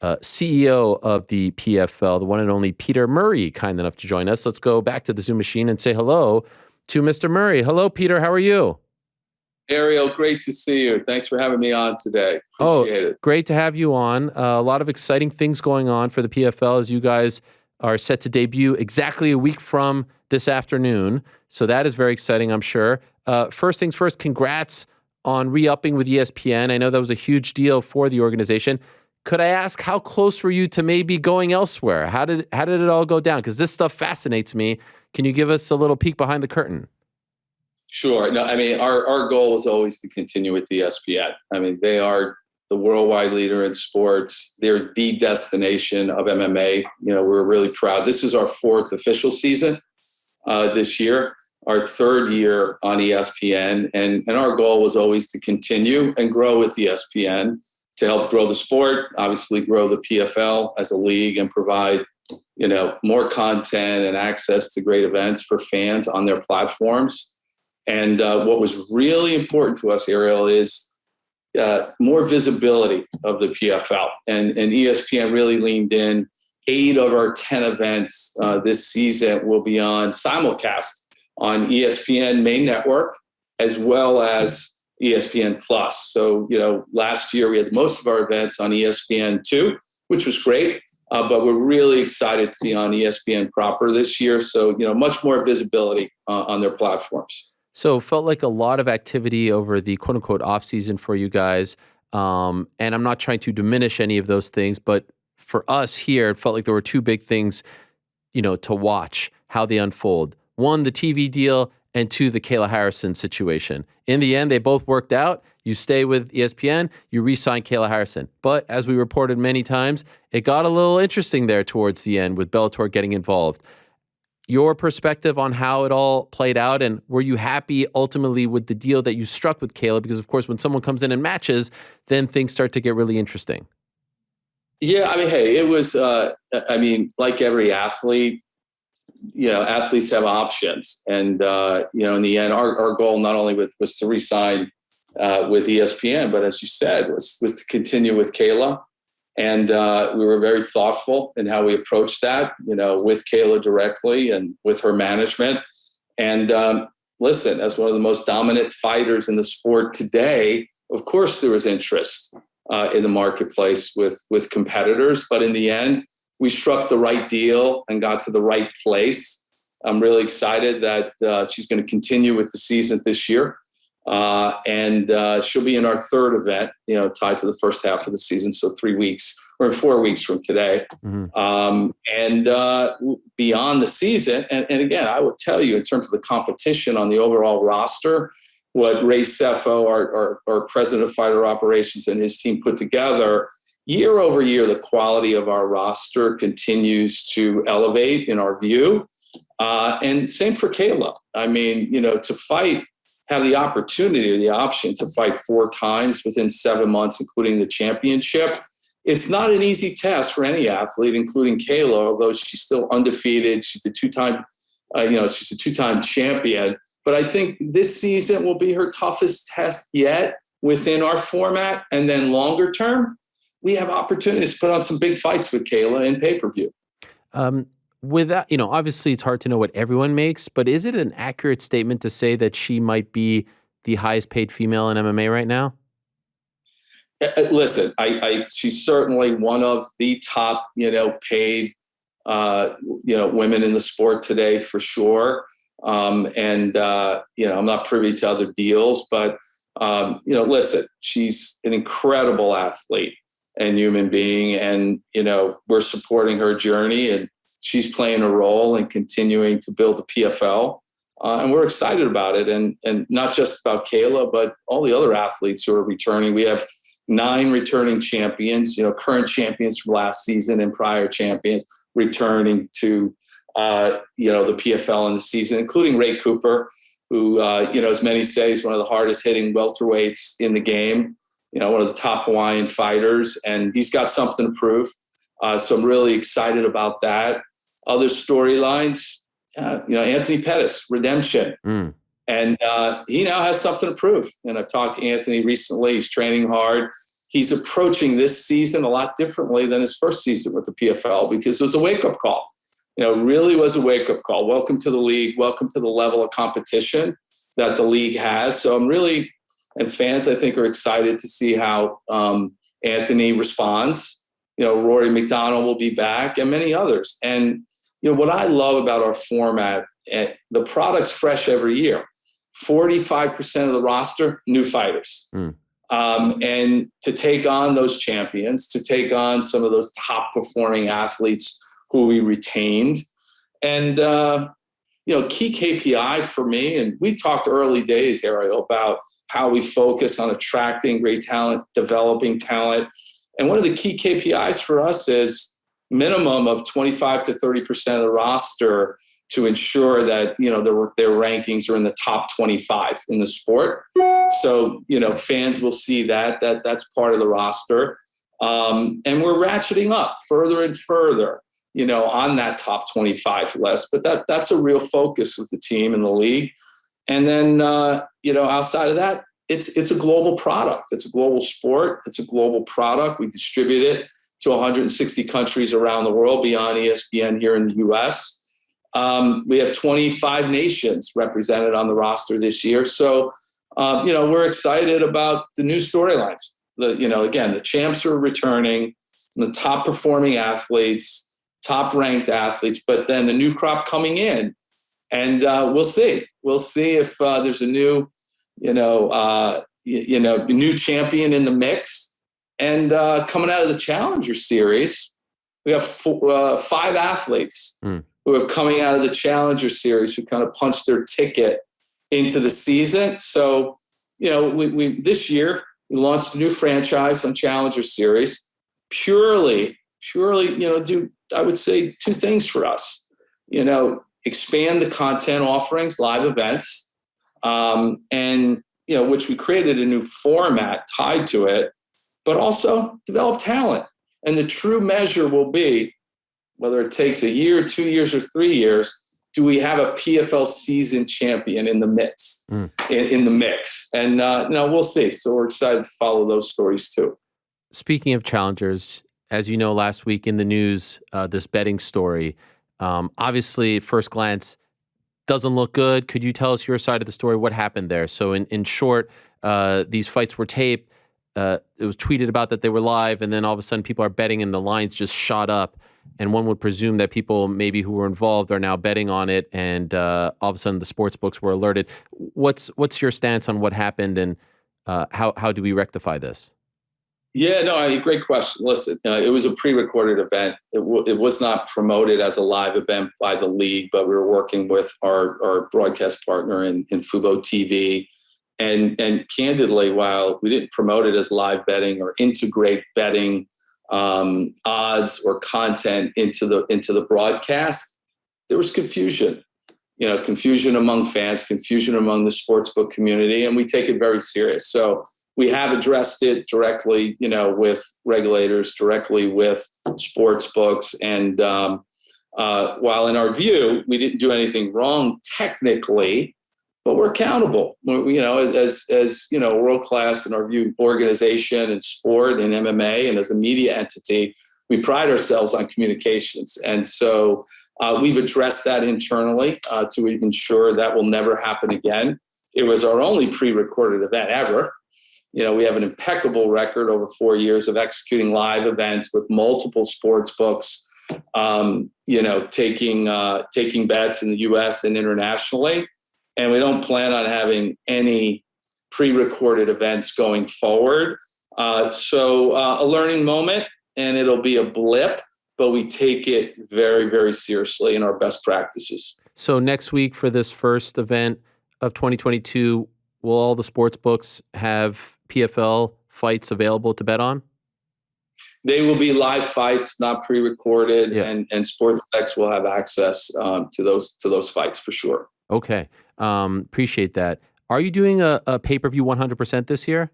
CEO of the PFL, the one and only Peter Murray, kind enough to join us. Let's go back to the Zoom machine and say hello to Mr. Murray. Hello, Peter. How are you? Ariel, great to see you. Thanks for having me on today. Appreciate it. Great to have you on. A lot of exciting things going on for the PFL as you guys are set to debut exactly a week from this afternoon. So that is very exciting, I'm sure. First things first, congrats on re-upping with ESPN. I know that was a huge deal for the organization. Could I ask, how close were you to maybe going elsewhere? How did it all go down? Because this stuff fascinates me. Can you give us a little peek behind the curtain? Sure. No, I mean, our goal is always to continue with ESPN. I mean, they are the worldwide leader in sports. They're the destination of MMA. We're really proud. This is our 4th official season this year, our 3rd year on ESPN. And our goal was always to continue and grow with ESPN to help grow the sport, obviously grow the PFL as a league and provide, more content and access to great events for fans on their platforms. And what was really important to us, Ariel, is more visibility of the PFL. And ESPN really leaned in. 8 of our 10 events this season will be on simulcast on ESPN main network, as well as ESPN Plus. So, last year we had most of our events on ESPN2, which was great. But we're really excited to be on ESPN proper this year. So, much more visibility on their platforms. So it felt like a lot of activity over the quote unquote off season for you guys. And I'm not trying to diminish any of those things, but for us here, it felt like there were 2 big things, to watch how they unfold. 1, the TV deal, and 2, the Kayla Harrison situation. In the end, they both worked out. You stay with ESPN, you re-sign Kayla Harrison. But as we reported many times, it got a little interesting there towards the end with Bellator getting involved. Your perspective on how it all played out, and were you happy ultimately with the deal that you struck with Kayla? Because, of course, when someone comes in and matches, then things start to get really interesting. Yeah, I mean, hey, it was, like every athlete, athletes have options. And, in the end, our goal not only was to re-sign with ESPN, but as you said, was to continue with Kayla. And we were very thoughtful in how we approached that, with Kayla directly and with her management. And listen, as one of the most dominant fighters in the sport today, of course, there was interest in the marketplace with competitors. But in the end, we struck the right deal and got to the right place. I'm really excited that she's going to continue with the season this year. And she'll be in our 3rd event, tied to the first half of the season. So 3 weeks or 4 weeks from today. Mm-hmm. And beyond the season. And again, I will tell you in terms of the competition on the overall roster, what Ray Sefo, our president of fighter operations, and his team put together year over year, the quality of our roster continues to elevate in our view. And same for Kayla. I mean, to have the opportunity or the option to fight 4 times within 7 months, including the championship. It's not an easy task for any athlete, including Kayla, although she's still undefeated. She's a 2-time, she's a 2-time champion. But I think this season will be her toughest test yet within our format. And then longer term, we have opportunities to put on some big fights with Kayla in pay-per-view. With that, obviously it's hard to know what everyone makes, but is it an accurate statement to say that she might be the highest paid female in MMA right now? Listen, she's certainly one of the top, paid, women in the sport today for sure. I'm not privy to other deals, but, listen, she's an incredible athlete and human being. And, we're supporting her journey, and she's playing a role in continuing to build the PFL. And we're excited about it. And not just about Kayla, but all the other athletes who are returning. We have 9 returning champions, current champions from last season and prior champions returning to, the PFL in the season, including Ray Cooper, who, as many say, is one of the hardest hitting welterweights in the game, one of the top Hawaiian fighters, and he's got something to prove. So I'm really excited about that. Other storylines, Anthony Pettis, redemption. And he now has something to prove. And I've talked to Anthony recently. He's training hard. he's approaching this season a lot differently than his first season with the PFL, because it was a wake-up call. Really was a wake-up call. Welcome to the league. Welcome to the level of competition that the league has. So and fans, I think, are excited to see how Anthony responds. Rory McDonald will be back, and many others. And what I love about our format, the product's fresh every year. 45% of the roster, new fighters. And to take on those champions, to take on some of those top performing athletes who we retained. And, key KPI for me, and we talked early days, Ariel, about how we focus on attracting great talent, developing talent. And one of the key KPIs for us is minimum of 25 to 30% of the roster to ensure that, their rankings are in the top 25 in the sport. So, fans will see that's part of the roster. And we're ratcheting up further and further, on that top 25 list. But that's a real focus of the team and the league. And then, outside of that, it's a global product. It's a global sport. It's a global product. We distribute it to 160 countries around the world beyond ESPN here in the U.S. We have 25 nations represented on the roster this year. So, we're excited about the new storylines. Again, the champs are returning, the top performing athletes, top ranked athletes, but then the new crop coming in. And we'll see. We'll see if there's a new, new champion in the mix. And coming out of the Challenger Series, we have 5 athletes who are coming out of the Challenger Series who kind of punched their ticket into the season. So, we this year we launched a new franchise on Challenger Series, purely, do I would say 2 things for us. Expand the content offerings, live events, and which we created a new format tied to it, but also develop talent. And the true measure will be, whether it takes a year, 2 years, or 3 years, do we have a PFL season champion in the midst, in the mix? And we'll see. So we're excited to follow those stories too. Speaking of challengers, as you know, last week in the news, this betting story, obviously at first glance doesn't look good. Could you tell us your side of the story? What happened there? So in short, these fights were taped. It was tweeted about that they were live, and then all of a sudden people are betting and the lines just shot up. And one would presume that people maybe who were involved are now betting on it, and all of a sudden the sports books were alerted. What's your stance on what happened, and how do we rectify this? Yeah, no, great question. Listen, it was a pre-recorded event. It was not promoted as a live event by the league, but we were working with our broadcast partner in Fubo TV. And candidly, while we didn't promote it as live betting or integrate betting odds or content into the broadcast, there was confusion. Confusion among fans, confusion among the sportsbook community, and we take it very serious. So we have addressed it directly, with regulators, directly with sports books. And while in our view, we didn't do anything wrong technically, but we're accountable. As world-class in our view organization and sport and MMA and as a media entity, we pride ourselves on communications. And so we've addressed that internally to ensure that will never happen again. It was our only pre-recorded event ever. We have an impeccable record over 4 years of executing live events with multiple sports books, taking bets in the U.S. and internationally. And we don't plan on having any pre-recorded events going forward. So a learning moment, and it'll be a blip, but we take it very, very seriously in our best practices. So next week for this first event of 2022, will all the sports books have PFL fights available to bet on? They will be live fights, not pre-recorded, Yeah. and SportsX will have access to those fights for sure. Okay. Appreciate that. Are you doing a pay-per-view 100% this year?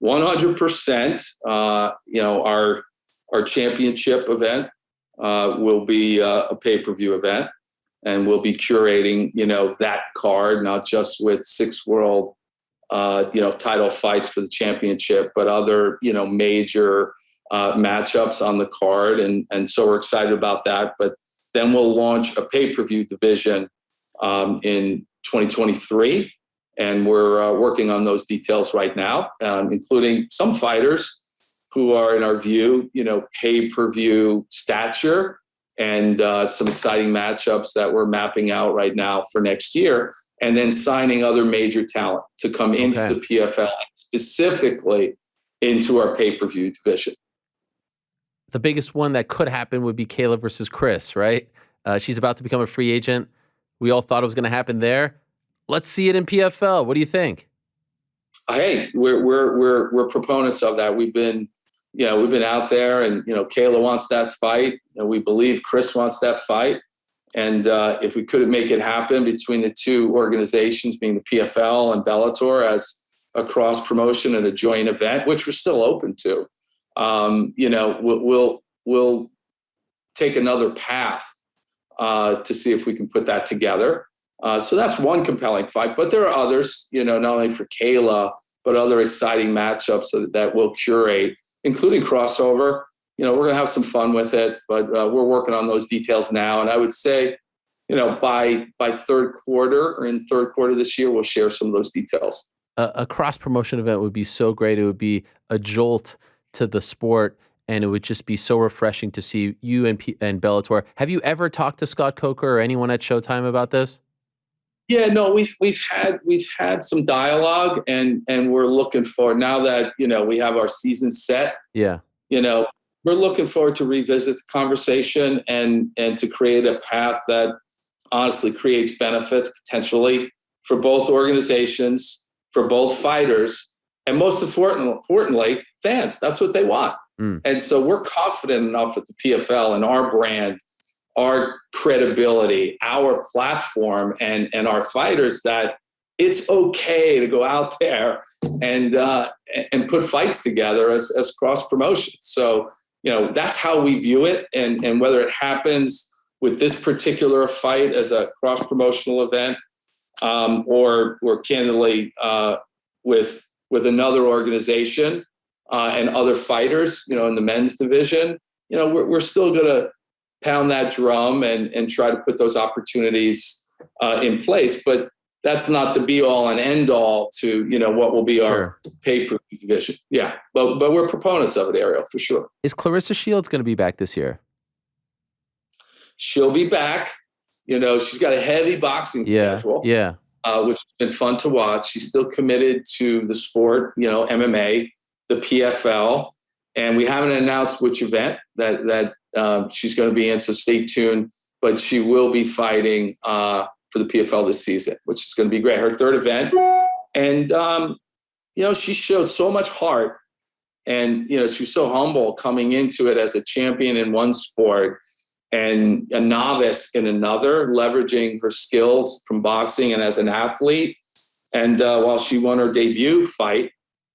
100%. Our championship event will be a pay-per-view event, and we'll be curating, that card, not just with 6 world title fights for the championship, but other, major matchups on the card. And so we're excited about that. But then we'll launch a pay-per-view division in 2023. And we're working on those details right now, including some fighters who are, in our view, pay-per-view stature, and some exciting matchups that we're mapping out right now for next year, and then signing other major talent to come into the PFL, specifically into our pay-per-view division. The biggest one that could happen would be Kayla versus Chris, right? She's about to become a free agent. We all thought it was going to happen there. Let's see it in PFL. What do you think? Hey, we're proponents of that. We've been out there, and Kayla wants that fight. We believe Chris wants that fight. And if we couldn't make it happen between the two organizations, being the PFL and Bellator, as a cross promotion and a joint event, which we're still open to, we'll take another path to see if we can put that together. So that's one compelling fight, but there are others, not only for Kayla, but other exciting matchups that we'll curate, including crossover. We're going to have some fun with it, but we're working on those details now. And I would say, by third quarter, or in third quarter this year, we'll share some of those details. A cross-promotion event would be so great. It would be a jolt to the sport, and it would just be so refreshing to see you and Bellator. Have you ever talked to Scott Coker or anyone at Showtime about this? Yeah, no, we've had some dialogue, and we're looking forward, now that we have our season set. Yeah, we're looking forward to revisit the conversation and to create a path that honestly creates benefits potentially for both organizations, for both fighters, and most importantly, fans. That's what they want. And so we're confident enough at the PFL and our brand, our credibility, our platform, and our fighters, that it's okay to go out there and put fights together as cross promotions. So, that's how we view it. And whether it happens with this particular fight as a cross promotional event, or candidly with another organization and other fighters, in the men's division, we're still going to pound that drum and try to put those opportunities in place. But that's not the be all and end all to, what will be our pay-per-view division. Yeah. But we're proponents of it, Ariel, for sure. Is Claressa Shields going to be back this year? She'll be back. She's got a heavy boxing schedule. Yeah. Which has been fun to watch. She's still committed to the sport, MMA, the PFL, and we haven't announced which event that she's going to be in, so stay tuned. But she will be fighting for the PFL this season, which is going to be great. Her third event, and she showed so much heart, and she was so humble coming into it as a champion in one sport and a novice in another, leveraging her skills from boxing and as an athlete. And while she won her debut fight,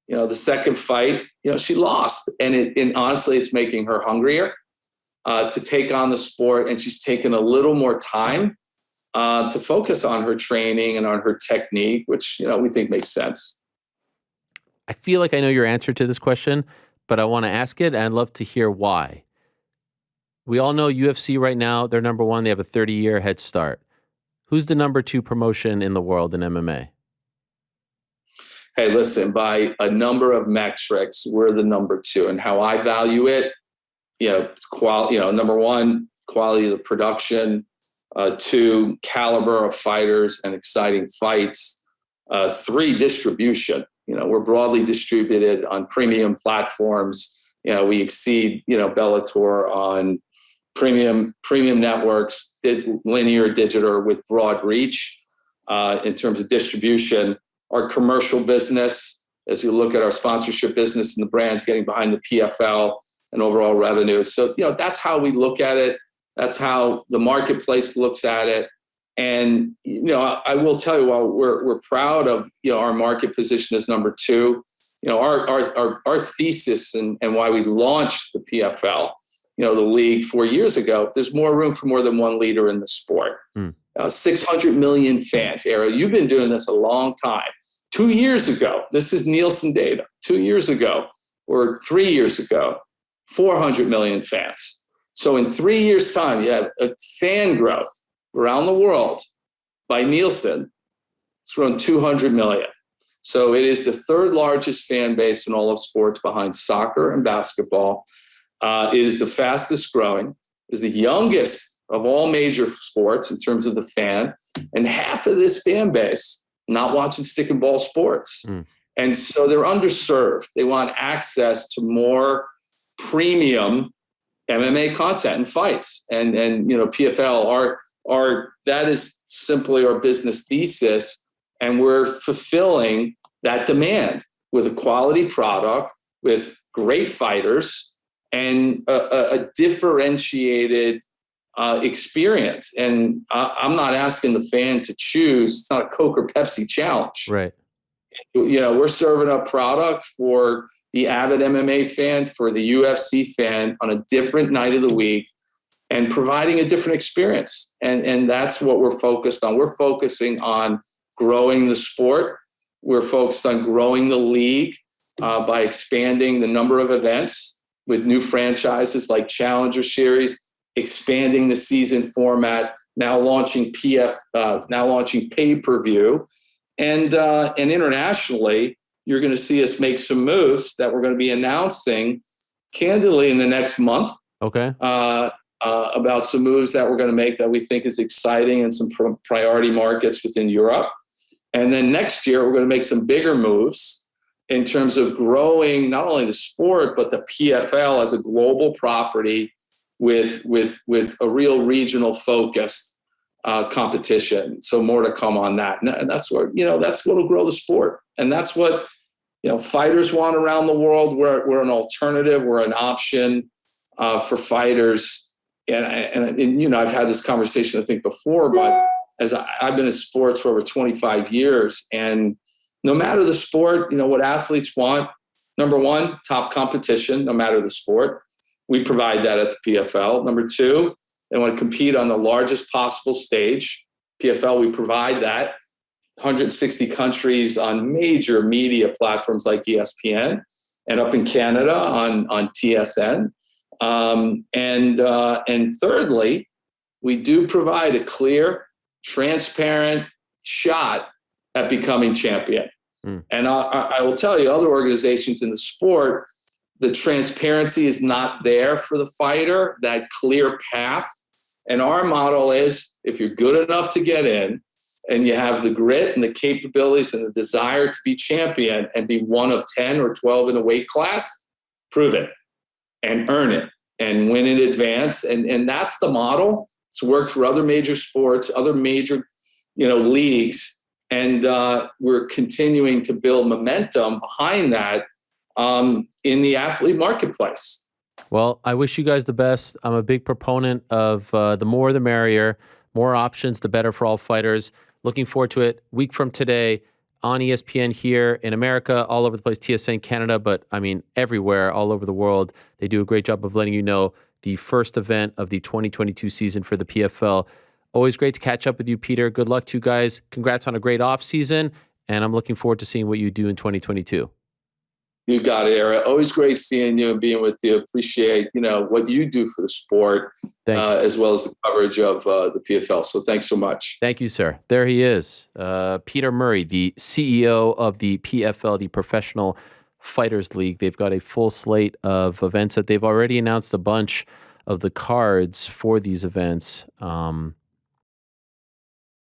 the second fight, she lost. And honestly, it's making her hungrier to take on the sport. And she's taken a little more time to focus on her training and on her technique, which, we think makes sense. I feel like I know your answer to this question, but I want to ask it, and I'd love to hear why. We all know UFC right now, they're number one. They have a 30-year head start. Who's the number two promotion in the world in MMA? Hey, listen, by a number of metrics, we're the number two. And how I value it, number one, quality of the production. Two, caliber of fighters and exciting fights. Three, distribution. We're broadly distributed on premium platforms. We exceed, Bellator on premium networks, linear, digital, with broad reach in terms of distribution. Our commercial business, as you look at our sponsorship business and the brands getting behind the PFL and overall revenue. So, that's how we look at it. That's how the marketplace looks at it. And, I will tell you, while we're proud of, our market position as number two, our thesis and why we launched the PFL, the league 4 years ago, there's more room for more than one leader in the sport. 600 million fans, Ariel. You've been doing this a long time. 2 years ago, this is Nielsen data, 2 years ago or 3 years ago, 400 million fans. So in 3 years' time, you have a fan growth around the world by Nielsen. It's around 200 million. So it is the third largest fan base in all of sports behind soccer and basketball. It is the fastest growing, it is the youngest of all major sports in terms of the fan, and half of this fan base not watching stick and ball sports. And so they're underserved. They want access to more premium MMA content and fights. And PFL, that is simply our business thesis. And we're fulfilling that demand with a quality product, with great fighters, and a differentiated experience. And I'm not asking the fan to choose. It's not a Coke or Pepsi challenge. Right. We're serving up product for the avid MMA fan, for the UFC fan on a different night of the week, and providing a different experience. And that's what we're focused on. We're focusing on growing the sport. We're focused on growing the league by expanding the number of events with new franchises like Challenger Series, expanding the season format, now launching pay-per-view. And internationally, you're going to see us make some moves that we're going to be announcing candidly in the next month. Okay. About some moves that we're going to make that we think is exciting in some priority markets within Europe. And then next year, we're going to make some bigger moves in terms of growing not only the sport, but the PFL as a global property with a real regional focused competition. So more to come on that. And that's what will grow the sport. And that's what, fighters want around the world. We're an alternative. We're an option for fighters. And I've had this conversation, I think, before, but as I've been in sports for over 25 years, and no matter the sport, what athletes want, number one, top competition, no matter the sport. We provide that at the PFL. Number two, they want to compete on the largest possible stage. PFL, we provide that. 160 countries on major media platforms like ESPN, and up in Canada on TSN. And thirdly, we do provide a clear, transparent shot at becoming champion. And I will tell you, other organizations in the sport, the transparency is not there for the fighter, that clear path. And our model is, if you're good enough to get in and you have the grit and the capabilities and the desire to be champion and be one of 10 or 12 in a weight class, prove it and earn it and win in advance. And that's the model. It's worked for other major sports, other major, leagues. And we're continuing to build momentum behind that in the athlete marketplace. Well, I wish you guys the best. I'm a big proponent of the more the merrier, more options, the better for all fighters. Looking forward to it. Week from today on ESPN here in America, all over the place, TSN Canada, but I mean everywhere, all over the world. They do a great job of letting you know the first event of the 2022 season for the PFL. Always great to catch up with you, Peter. Good luck to you guys. Congrats on a great off season, and I'm looking forward to seeing what you do in 2022. You got it, Eric. Always great seeing you and being with you. Appreciate, what you do for the sport, as well as the coverage of the PFL. So thanks so much. Thank you, sir. There he is, Peter Murray, the CEO of the PFL, the Professional Fighters League. They've got a full slate of events that they've already announced a bunch of the cards for these events.